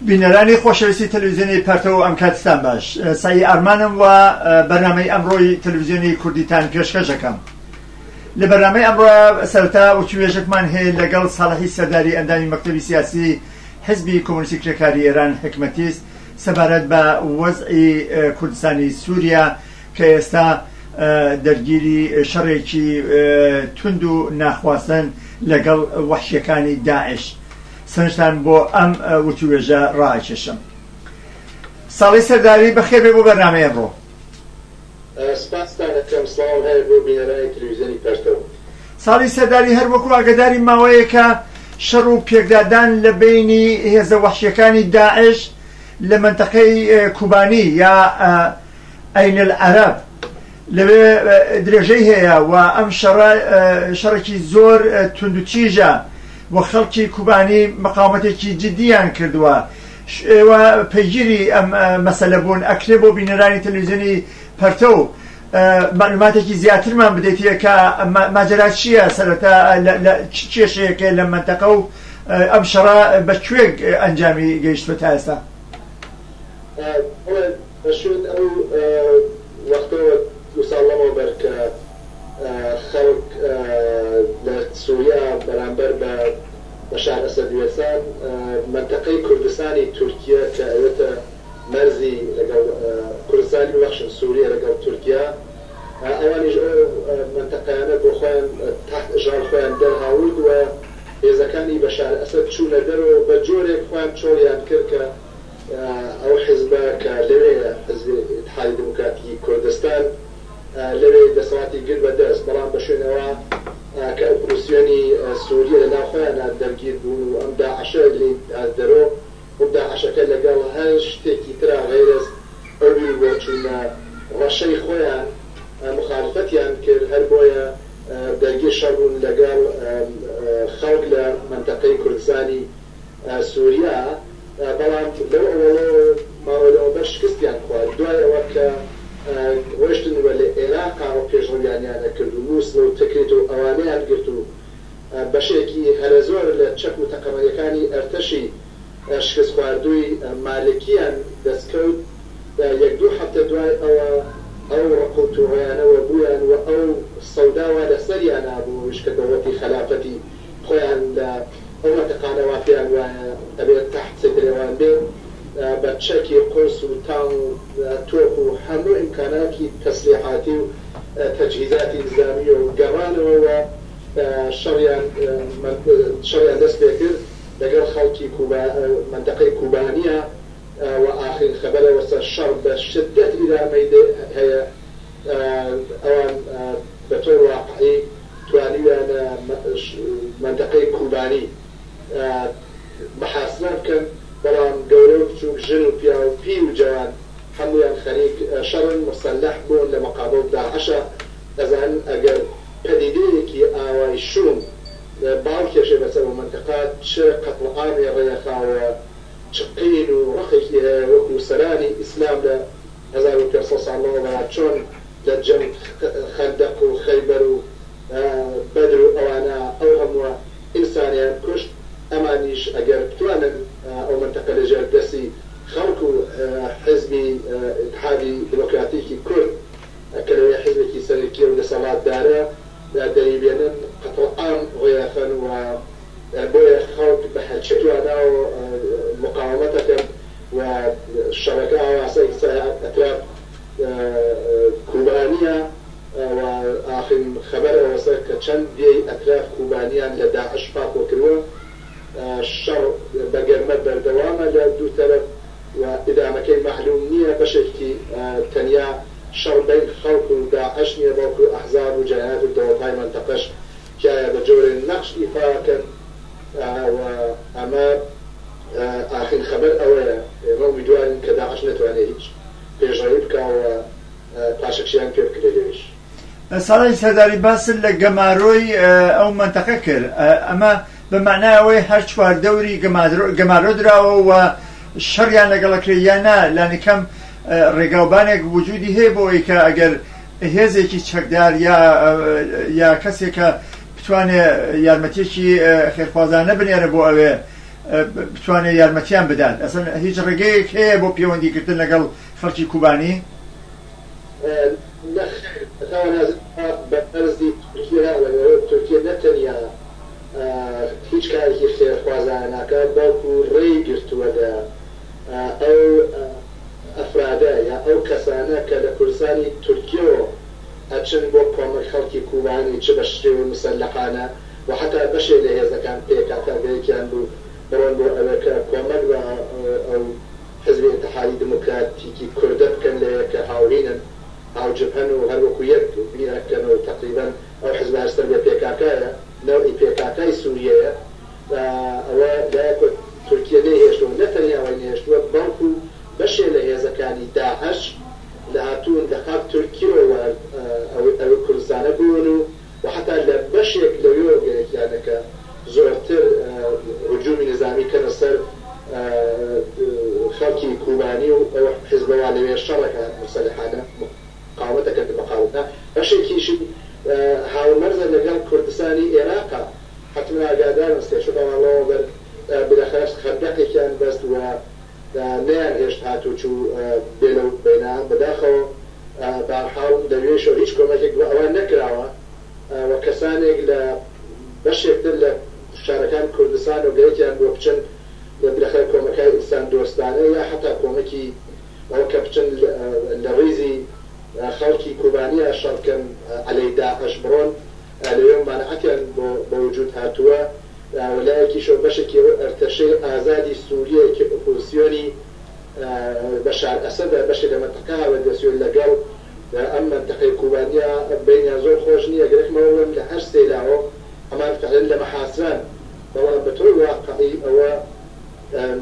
بینەرانی خۆشەویستی تەلەڤیزیۆنی پەرتەوە ئەم کاتستان باش، سایی ئارمانم و بەرنامەی ئەمڕۆی تەلەڤیزیۆنی کوردیتان پێشکەش دەکەم. لە بەرنامەی ئەمڕۆ سەرەتا وتوێژێکمان هەیە لەگەڵ ساڵحی سەرداری ئەندامی مەکتەبی سیاسی حزبی کۆمونیستی کرێکاری ئێران حکومەتیست سەبارەت بە وەزعی کوردستانی سووریا کە ئێستا دەرگیری شەڕێکی تند و ناخواستن لەگەڵ وەحشیەکانی داعش. سنجتان بۆ ئەم وتوێژە ڕائکێشم. ساڵی سەرداری بەخێر بێ بۆ بەرنامەی ئەمڕۆ. سپاستان دەکەم، سڵاو هەیە بۆ بینەرانی تەلەڤیزیۆنی پەرتەوە. ساڵی سەرداری هەر وەکو ئاگاداری ماوەیە کە شەڕ و پێکدادان لە بینی هێزە وەحشیەکانی داعش لە منتەقەی کوبانی یا ئەین العەرەب لەوێ درێژەی هەیە و ئەم شەڕێکی زۆر توندوتیژە و خەڵکی کوبانی مەقاومەتێکی جدیان کردووە. ئێوە پەیگیری ئەم مەسەلە بوون، ئەکرێ بۆ بینەرانی تەلەڤیزیۆنی پەرتەو معلوماتێکی زیاترمان بدەیتە کە ماجرا چییە، سەرەتا چ کێشەیەکە لە منتەقە و ئەم شەڕە بەکوێ ئەنجامی گەیشتوە تا ئێستا؟ بەشێت ئەو وەختەوە دو ساڵ لەمەوە بەر کە خەڵک لە سووریا بەرامبەر بە بەشار ئەسەد وێسان منتەقەی کوردستانی تورکیا کە ئەوێتە مەرزی لەگەڵ کوردستانی بەخشن سووریا لەگەڵ تورکیا، ئەوانیش ئەو منتەقەیانە بۆ خۆیان تحت ئژار خۆیان دەرهاورد و هێزەکانی بەشار ئەسەد چوونە دەرەوە بە جۆرێک خۆیان چۆڵیان کرد کە ئەو حیزبە کە لەوێیە حیزبی ئیتحادی دموکراتیکی کوردستان لەوێ دەسەڵاتی گر بەدەست، بەڵام بە شوێنەوە کە ئۆپۆزیسیۆنی سووریا لە ناوخۆیانە دەرگیر بوون و ئەم داعشە لێ دەرۆ و داعشەکە لەگەڵ هەر شتێکی ترا غەیرەز ئەوی بۆ چوونە ڕەشەی خۆیان مخالفەتیان کرد، هەر بۆیە دەرگیر شەڕ بوون لەگەڵ خەڵک لە منتەقەی کوردستانی سووریا. بەڵام لەو ماوەیەوە بەر شکستیان خوارد، دوای ئەوە کە ڕۆشتن وە لە عێراقا و پێشڕەویانیانە کرد و مووسڵ و تکریت و ئەوانەیان گرت و بەشێکی هەرە زۆر لە چەک و تەقەمەنیەکانی ئەرتەشی شکست خواردووی مالکیان دەستکەوت. یەک دوو هەفتە دوای ئەوە ئەو ڕقوت و ڕۆیانەوە بوویان و ئەو سەوداوە لەسەریانە بوو وشکە دەوڵەتی خەلافەتی خۆیان لە ئەو مەتەقانەوە پێیان وایە ئەبێت تەحت سێترێوان بێ بە چەکی قرس و تاڵ و تۆپ و هەموو ئیمکاناتی تەسلیحاتی و تەجهیزاتی نظامی و گەڕانەوە شەڕیان دەست پێ کرد لەگەڵ خەڵکی منتەقەی کوبانیە و ئاخرین خەبەرەوە سەر شەڕ بە شدەت ئیدامەی هەیە. ئەوان بە تۆر واقعی توانیویانە منتەقەی کوبانی محاسنە بکەن، بەڵام گەورە و بچووک ژن و پیا و پی و جوان هەمویان خەریک شەڕن مسلح بوون لە مەقابڵ داعشە. دەزانن ئەگەر پەدیدەیەکی ئاوای شوم باوکێشێ بەسەر و منتەقات چ قەتڵعامی ڕێیەخاوە چ قین و ڕقێکی هەیە وەکو سەرانی ئیسلام لە 1500 ساڵەوە چۆن لە جەنگ خەندەق و خەیبەر و بەدر و ئەوانە ئەو هەمووە ئینسانیان کوشت. ئەمانیش ئەگەر بتوانن ئەو منتەقە لەژێر دەستی خەڵک و حیزبی ئیتحادی دموکراتیکی کورد کە لەوێ حیزبێکی سەرەکی و دەسەڵاتدارە دەریبێنن قەتڵعام ڕێیەخەن و بۆیە خەڵک بە هەرچی توانە و مقاومەتەکەن و شەڕەکە ئاواسەی ئەتراف کوبانیە و ئاخرین خەبەرەوە سەر کە چەند دێی ئەتراف کوبانیان لە داعش پاکۆ کردووە. شەڕ بەگەرمە بەردەوامە لە دوو تەرەف و ئیدامەکەی معلوم نییە، بەشێکی تەنیا شەڕ بین خەڵک و داعش نییە، بەڵکو ئەحزاب و جەنایەت و دەوڵەتهای منتەقەش تایە بە جۆرێک نەقش ئیفاکەن. و ئەمە ئاخرین خەبەر ئەوەیە، ئێمە ئومیدوارین کە داعش نەتوانێت هیچ پێشڕەوی بکاوە پاشەکشیان پێ بکرێت لێش. ساڵی سەرداری باسن لە گەمارۆی ئەو منتەقە کرد، ئەمە بە معنایەوەی هەر چوار دەوری گەمارۆ دراوە و شەڕیان لەگەڵەکرێ یانە لانیکەم ڕێگاوبانێک وجودی هەیە بۆ ئەوەی کە ئەگەر هێزێکی چەکدار یا کەسێک کە بتوانێت یارمەتێکی خێرخوازانە بنێرە بۆ ئەوێ بتوانێت یارمەتیان بدات ئەسن هیچ ڕێگەیەک هەیە بۆ پەیوەندیکردن لەگەڵ خەڵکی کوبانی بەرزی تورکیا نەتەنیا هیچ کارێکی خێرخوازانە ناکات بەڵکو ڕێی گرتووە لە ئەو ئەفرادە یا ئەو کەسانە کە لە کوردستانی تورکیەوە ئەچن بۆ کۆمەک خەڵکی کوبانی چ بە شێوەی مسەلەحانە و حتا بەشێک لە هێزەکان پێکاتاگەیەکیان بوو بڕۆن بۆ ئەوەکە کۆمەک بە ئەو حزبی ئیتحادی دموکراتیکی کوردە بکەن لەوەیە کە هاوڕینن هاوجبهەن و هەروەکو یەک بیرەکەنەوە تقریبا ئەو حزب هەستە بێ پێکاکایە نەوەی پێکاکای سووریەیە ئەوە لایەک تورکیا نەهێشتووە نەتەنیاوەی نێشتووە بەڵکو بەشێ لە هێزەکانی داعش لە هاتوون لە خاک تورکیەوە ئەوە کوردستانە بوون و حتا لە بەشێک لەوێ گەرەکیانەکە زۆرتر هجومی نظامی کەنە سەر خەڵکی کوبانی و ئەوە حزبەوە لەوێ شەڕەکە مسەلحانە مقاومەتەکە بەقاوتە بەشێکیشی هاومەرزە لەگەڵ کوردستانی عێراقا حتما ئاگادارن سێشەڵەوە بەر بلەخەرش خەندەقێکیان بەست وە نیان هێشت هاتوچوو بێنە بینان بەداخەوە بەحاڵ دەوێشەوە هیچ کۆمەکێک بە ئەوان نەکراوە و کەسانێک لە بەشێکتر لە شارەکان کوردستان و گەیەکیان بۆ بچن بلەخەر کۆمەکای ئینسان دۆستانە یا حتا کۆمەکی ئەو کە بچن لە ڕیزی خەڵکی کوبانیە شەڕکەن عەلەی داعش بڕۆن لەوێ مانەعەتیان بۆ وجود هاتووە وەلایەکیشە بەشێکی ئەرتەشەی ئازادی سووریە کە ئۆپۆزیسیۆنی بەشار ئەسەدە بەشێک لە مەنتەقەوە دەسوێت لەگەڵ ئەم مەنتەقەی کوبانیا بینیان زۆر خۆش نییە گرێکمەوەم لە هەر سێلاوە ئەمان فعلەن لە مەحاسران بەڵام بەطور واقعی ئەوە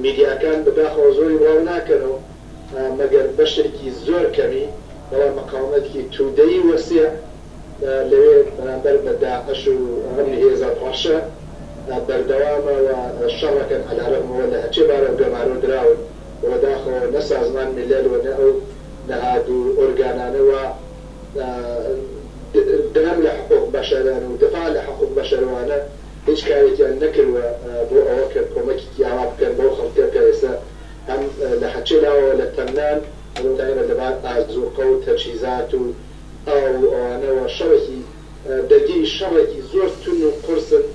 میدیاکان بەداخەوە زۆری ڕاو ناکەنەوە مەگەر بەشێکی زۆر کەمی بەڵام مقاومەتێکی توودەیی وەسیع لەوێ بەرامبەر بە داعش و ئەمنی هێزە پاشە بەردەوامە و شەڕەکەن عەلارەمەوە لە هەچێ بارە گەمارۆ دراون وەداخەوە نە سازمان میلەل و نە ئەو نەهادوو ئۆرگانانەوە دەم لە حقوق بەشەران و دفاع لە حقوق بەشەروانە هیچ کارێکیان نەکردوە بۆ ئەوە کە کۆمەکی ئاوا بکەن بۆ خەڵکە کە ئێستا هەم لە حەچێلاوە لە تەمنان دایمە لەبار ئازوقە و تەجهیزات و ئەوانەوە شەڕێکی دەرگیری شەڕێکی زۆر تون و قرسن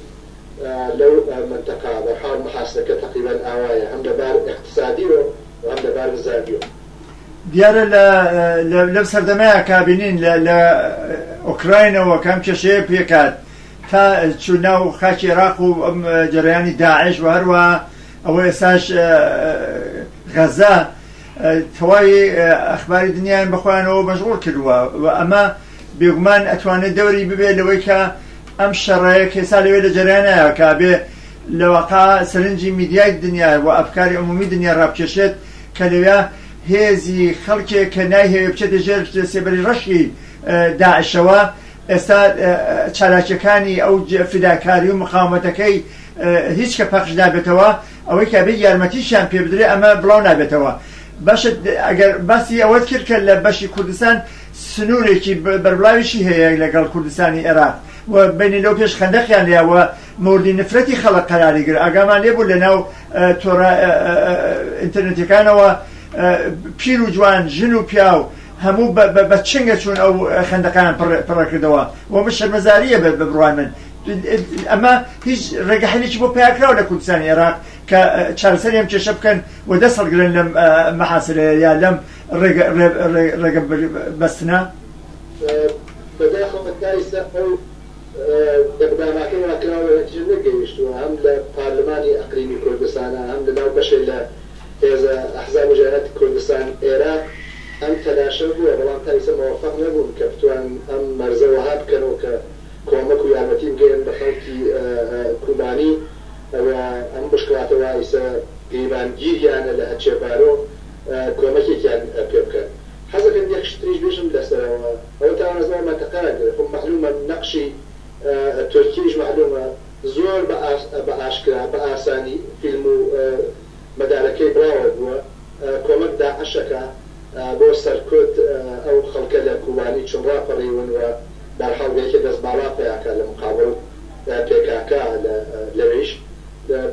لەو منتەقا بەحاڵ محاسنەکە تقریبا ئاوایە هەم لەبار اقتصادیەوە و هەم لەبار نزامیەوە دیارە لەم سەردەمەیە کابینین لە ئۆکراینەوە کەم کێشەیە پێکات تا چوو ناو خاکی عێراق و ئەم جەریانی داعش و هەروە ئەوە ئێساش غەزا تەواوی ئەخباری دنیایان بەخۆیانەوە مەشغوڵ کردووە و ئەمە بێگومان ئەتوانێت دەوری ببێت لەوەی کە ئەم شەڕەیە کێسا لەوێ لە جەریانایە کە بێ لەواقع سەرنجی میدیای دنیا و ئەفکاری عمومی دنیا ڕابکێشێت کە لەوێ هێزی خەڵکێک کە نایهەوێ بچێتە ژێر سێبەری ڕەشی داعشەوە ئێستا چالاکیەکانی ئەو فیداکاری و مقاومەتەکەی هیچ کە پەخش نابێتەوە ئەوەی کە بێ یارمەتیشیان پێ بدرێ ئەمە بڵاو نابێتەوە باشە ئەگەر باسی ئەوەت کرد کە لە بەشی کوردستان سنوورێکی بەربڵاویشی هەیە لەگەڵ کوردستانی عێراق و بینی لەو پێش خەندەقیان لێەوە موردی نفرەتی خەڵک قەراری گر ئاگامان لێبوو لەناو تۆڕە ئینتەرنێتەکانەوە پیر و جوان ژن و پیاو هەموو بە چنگە چوون ئەو خەندەقیان پڕەکردەوە ومە شەرمەزاریە بە بڕوان من ئەمە هیچ ڕێگەحەلێکی بۆ پیاکراوە لە کوردستانی عێراق کە چارەسەری ئەم کێشە بکەن و دەسەڵگرن لەم مەحاسرەیە یا لەم ڕێگە بەستنە بەداخەوە تایسە ئەو دەبداماکەی واکراوە نەگەیشتووە هەم لە پارلمانی ئەقلیمی کوردستانە هەم لەناو بەشێک لە هێزە ئەحزاب وەجارەتی کوردستان عێراق ئەم تەلاشە بووە بەڵام تایسە مەوەفەق نەبوون کە بتوان ئەم مەرزە وەها بکەنەوە کە کۆمەک و یارمەتی بگەن بە خەڵکی کوبانی ئەم بشکاتەوە ئیسە گەیبانگیریانە لە هەچێبارۆ کۆمەکێکیان پێ بکەن حەزەکەم یەک شتریش بێژم لەسەرەوە ئەوە تاوانەزمان مەنتەقەیان کرد خۆ معلومە نەقشی تورکیش معلومە زۆر بە ئاشکرا بە ئاسانی فیلم و مەدارەکەی براوە بووە کۆمەک داعشەکە بۆ سەرکوت ئەو خەڵکە لە کوبانی چون ڕاپەڕیون و بەرحەڵگەیەکە دەست باڵا پێیاکە لە مقابل پێکاکە لەوێش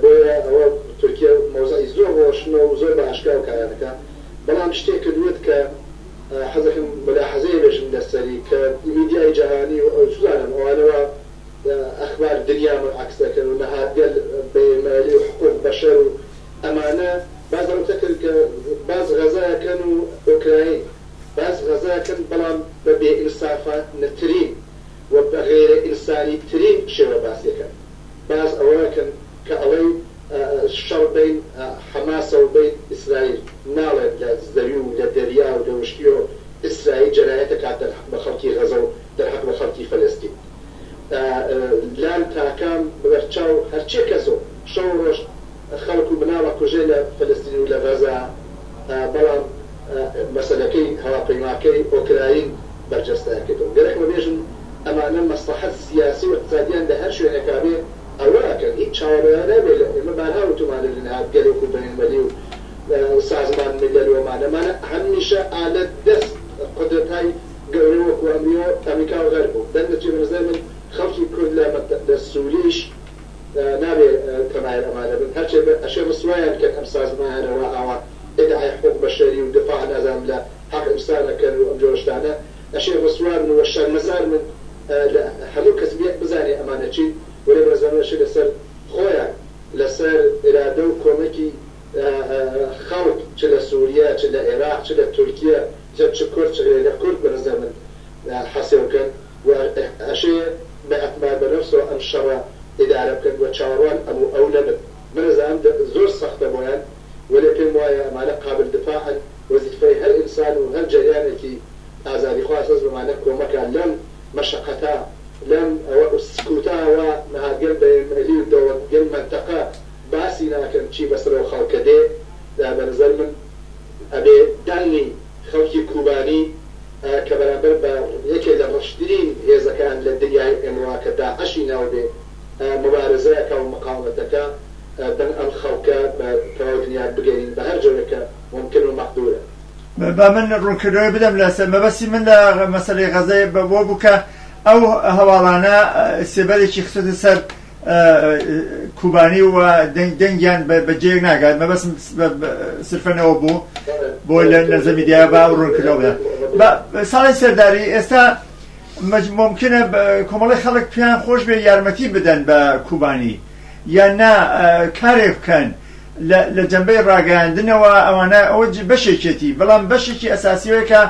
بۆیە ئەوە تورکیا مۆزای زۆر ڕۆشنە و زۆر باشکا و کارانەکە بەڵام شتێک کردوێت کە حەزەکەم ملاحەزەیە بێژم لەسەری کە میدیای جەهانی و سوزانم ئەوانەوە ئەخبار دنیامە عکس دەکەن و نەهاتگەل بەمالی و حقوق بەشەر و ئەمانە باز ڕوتە کرد کە باز غەزایەکەن و ئۆکراین باز غەزایەکەن بەڵام بە بێئینسافانەترین و بە غێرە ئینسانی ترین شێوە باسیەکەن باز ئەوەکەن کە ئەڵەی شەڕ بین حەماسە و بین ئیسرائیل ناڵێت لە زەوی و لە دەریا و لە وشکی و ئیسرائیل جەنایەتە کات دەرحەق بە خەڵکی غەزە و دەرحەق بە خەڵکی فەلەستین لان تاکام بەرچاو هەرچێ کەسۆ شەو ڕۆژ خەڵک و بناوە کوژێ لە فەلەستین و لە غەزە بەڵام مەسەلەکەی هەواپەیماکەی ئۆکراین بەرجەستایەکەوە گەرەکمە بێژن ئەمانە مەسلحەت سیاسی و اقتصادیان لە هەر شوێنێکا بێ ئەوەکەن هیچ چاوەڕێیان نابێت ئێمە بارها وتمانە لە نهاتگەرێک و بەینەمەلی و سازمان ملل ومانەمانە هەمیشە ئالەت دەست قدرەتای گەورەی وەکو ئەمریکا و غەرب بوو دەنگەچێ بەنظر من خەڵکی کورد لە سووریش نابێ تەمایل ئەمانە بن هەرچێ ئەشێ ڕسوایان کە ئەم سازمانەوە ئاوا ئێدعای حقوق بەشەری و دفاع نازانم لە حەق ئینسانەکەن و ئەم جۆرە شتانە ئەشێ ڕسوان و شەرمەزار من هەموو کەس بزانێ ئەمانە چی وەرێ بەرزانەشە لەسەر خۆیان لەسەر ئێرادە و کۆمەکی خەڵک چ لە سووریا چ لە عێراق چ لە تورکیا چ کورد چ لە کورد بەنظر من حەسێ بکەن و ئەشێ بە ئەتمار بەنەفسەوە ئەم شەڕە ئیدارە بکەن و چاوەڕوان ئەو نەبن منەزانم زۆر سەختە بۆیان وەلێ پێم وایە ئەمانە قابل دفاعن وەزیفەی هەر ئینسان و هەر جەریانێکی ئازادی خواستەز بمانە کۆمەکان لەم مەشەقەتە لەم سکوتاوە نهاتگەل بەینەمەلی و دەوڵەتگەل منتەقە باسی ناکەن چی بەسەرەوە خەڵکە دێ بەنظر من ئەبێ دانی خەڵکی کوبانی کە بەرامبەر بە یەکێ لە ڕەشترین هێزەکان لە دنیای ئێمڕوا کە داعەشی ناو بێ مبارزەیەکە و مقاومەتەکە بن ئەم خەڵکە بە تەواو دنیا بگەین بە هەر جۆرێکە ممکن و مەقدورە با من ڕوونکردنەوەی بدەم لەسەر مەبەستی من لە مەسەلەی غەزەی بۆ بووکە ئەو هەواڵانە سێبەرێکی خستە سەر کوبانی و دەنگیان بەجێ ناگات مەبەستم سرفەنەوە بوو بۆ لە نەرزەمیدیایە با ڕوونکردنەوە بدەم ساڵی سەرداری ئێستا ممکنە کۆمەڵی خەڵک پێیان خۆش بێ یارمەتی بدەن بە کوبانی یان نا کارێک بکەن لە جەنبەی ڕاگەیاندنەوە ئەوانە ئەوە بەشێکێتی بەڵام بەشێکی ئەساسیەوەی کە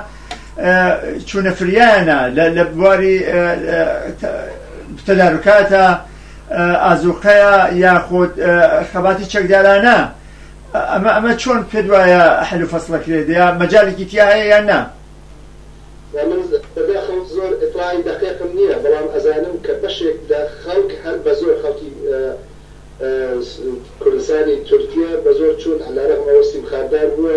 چوونەفریانە لە بواری تەدارکاتە ئازوقەیە یاخود خەباتی چەکدارانە ئەمە چۆن پێ وایە حل و فەسڵەکرێت یا مەجالێکی تیا هەیە یان نا من بەبێ خەڵک زۆر ئیطلاعی دەقیقم نییە بەڵام ئەزانم کە بەشێک لە خەڵک هەر بە زۆر خەڵکی کوردستانی تورکیا بە زۆر چوون عەلارەغمەوە سیمخاردار بووە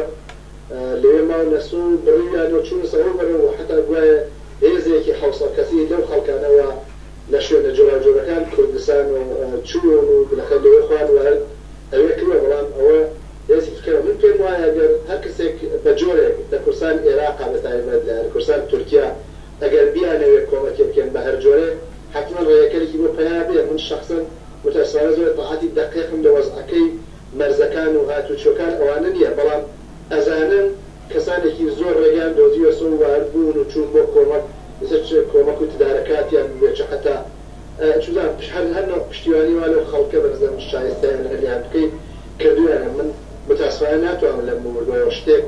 لەوێ ماو نەسوون بڕیانەوە چوون سەرەوە بەرەوە حتا گوایە هێزێکی حەوسە کەسی لەو خەڵکانەوە لە شوێنە جۆراجۆرەکان کوردستان و چوون و لەخەر لەوێ خوان و ئەوێ کردوە بەڵام ئەوە هێزێکی کەوە من پێم وایە ئەگەر هەر کەسێک بە جۆرێک لە کوردستان عێراقا بەتایبەت لە کوردستان تورکیا ئەگەر بیانەوێت کۆمەکی بکەن بە هەر جۆرێ حتما ڕێیەکەرێکی بۆ پەیا بێ من شخصن متأسفانە زۆر تاعاتی دقیقم لە وەزعەکەی مەرزەکان و هاتوچۆکان ئەوانە نییە بەڵام ئەزانن کەسانێکی زۆر ڕێگان دۆزیوە سۆ واردبوون و چوون بۆ کۆمەک کۆمەک و تدارەکاتیان بێچە حتا چوزان هەرنەوە پشتیوانی وا لەو خەڵکە بەنظرم شایستەیان هەلیان بکەی کردویانە من متأسفانە ناتوانم لە موردەوە شتێک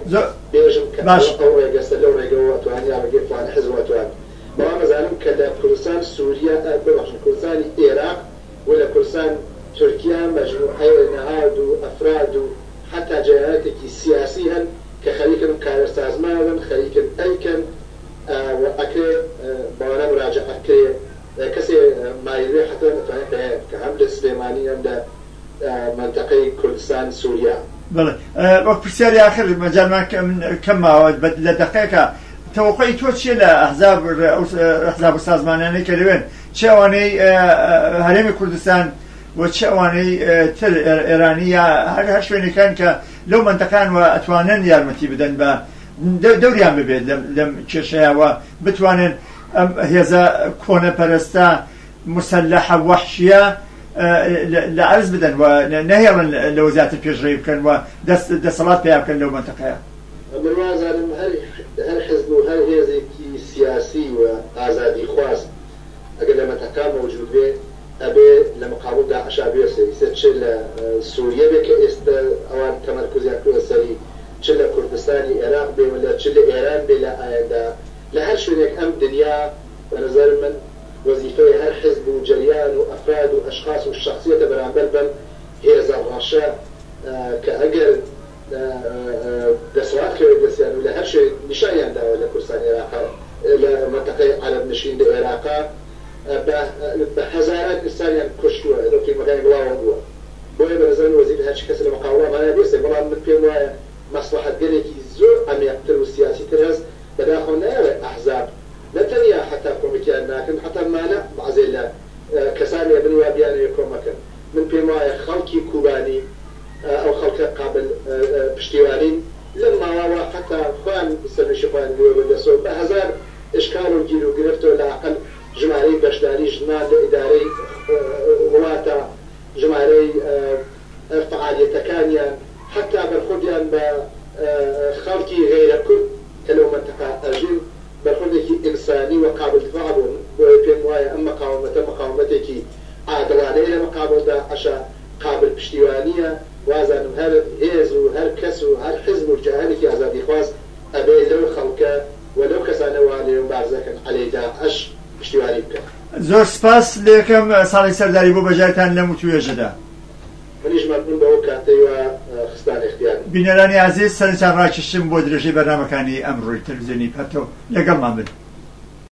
بێژم کە ئەو ڕێگەستە لەو ڕێگەوە توانیا ڕێگەی فلان حزب واتوان بەڵام ئەزانم کە لە کوردستان سووریا ببەخشن کوردستانی عێراق ولا كردستان تركيا مجموعة نهاد وأفراد وحتى جهاتك سياسيا كخليكا كارر سازمان خليكا أيكا وأكري بوانا مراجعة أكري كسي ما يريد حتى نتفهم كحمد السليمانية عند منطقة كردستان سوريا بله وقت بسياري آخر مجال ما كم لدقيقة توقعي تو چیه لأحزاب السازمانانه که لبن چه اواني هرم كردستان و چه اواني تر إيرانية هر شويني كان که لو منطقان و اتوانن يارمتي بدن با دوريان ببيد لم كشيا و بتوانن هيزا كونة پرستا مسلحة وحشية لە عرز بدەن و نەهێڵن لەوە زیاتر پێشڕەوی بکەن و دەسەڵات پێیا بکەن لەو منتەقەیە. من وازانم هەر حزب و هەر هێزێکی سیاسی و ئازادی خواست ئەگەر لە منتەقە مەوجود بێ ئەبێ لە مقابل داعشا بێ سەریسە چ لە سووریە بێ کە ئێستا ئەوان تەمەرکوزیان کردوە سەری، چ لە کوردستانی عێراق بێ و چ لە ئێران بێ لە ئایندا لە هەر شوێنێک ئەم دنیا بەنظر من وەزیفەی هەر حزب و جەریان و ئەفراد و ئەشخاص و شخصیەتە بەرامبەر بن هێزە ڕەشە کە ئەگەر دەسەڵات کەوێت دەستیان و لە هەر شوێ نیشانیان داوە لە کوردستانی عێراق لە منتەقەی عەرەب نشین لە عێراقا بە هەزاران ئینسانیان کوشتووە لەو فیلمەکانی بڵاوە بووە. بۆیە بەنظر من وەزیفە هەرچی کەس لە مقاومەمانە بێسێ، بەڵام من پێم وایە مەسلحەتگەرێکی زۆر عەمیقتر و سیاسیتر هەست بەداخەوە نایەوێت ئەحزاب نەتەنیا حتا کۆمەکیان ناکەن حتا مانە بەعزێ لە کەسانی بنوا بیانەوێ کۆمەکەن. من پێم وایە خەڵکی کوبانی ئەو خەڵکە قابل پشتیوانین لەم ماوەوە حتا خۆیان سەرنوشتی خۆیان بووە بەدەستەوە بە هەزار ئشکال و گیر و گرفتەوە لاعەقل ژمارەی بەشداری ژنان لە ئیدارەی وڵاتە، ژمارەی فعالیەتەکانیان حتا بەرخۆدیان بە خەڵکی غەیرە کورد کە لەو منتەقە ئەژین بەرخۆدێکی ئینسانی و قابل دفاع بوون. بۆیە پێم وایە ئەم مقاومەتێکی عادڵانەیە لە مقابڵدا عەشا قابل پشتیوانیە. وازانم هەر هێز و هەر کەس و هەر حزب و جەهانێکی ئازادی خواست ئەبێ لەو خەڵکە و لەو کەسانەوە لێو بارزەکەن عەلەی داعش پشتیوانی بکەن. زۆر سپاس لە یەکەم ساڵی سەرداری بۆ بەجارتان لەم وتوێژەدا. منیش مەمنون بەوە کاتەوە خستان اختیار. بینەرانی عەزیز، سەرنجام ڕاکێشم بۆ درێژەی بەرنامەکانی ئەمڕۆی تەلەڤیزیۆنی پەتۆ، لەگەڵمان بن.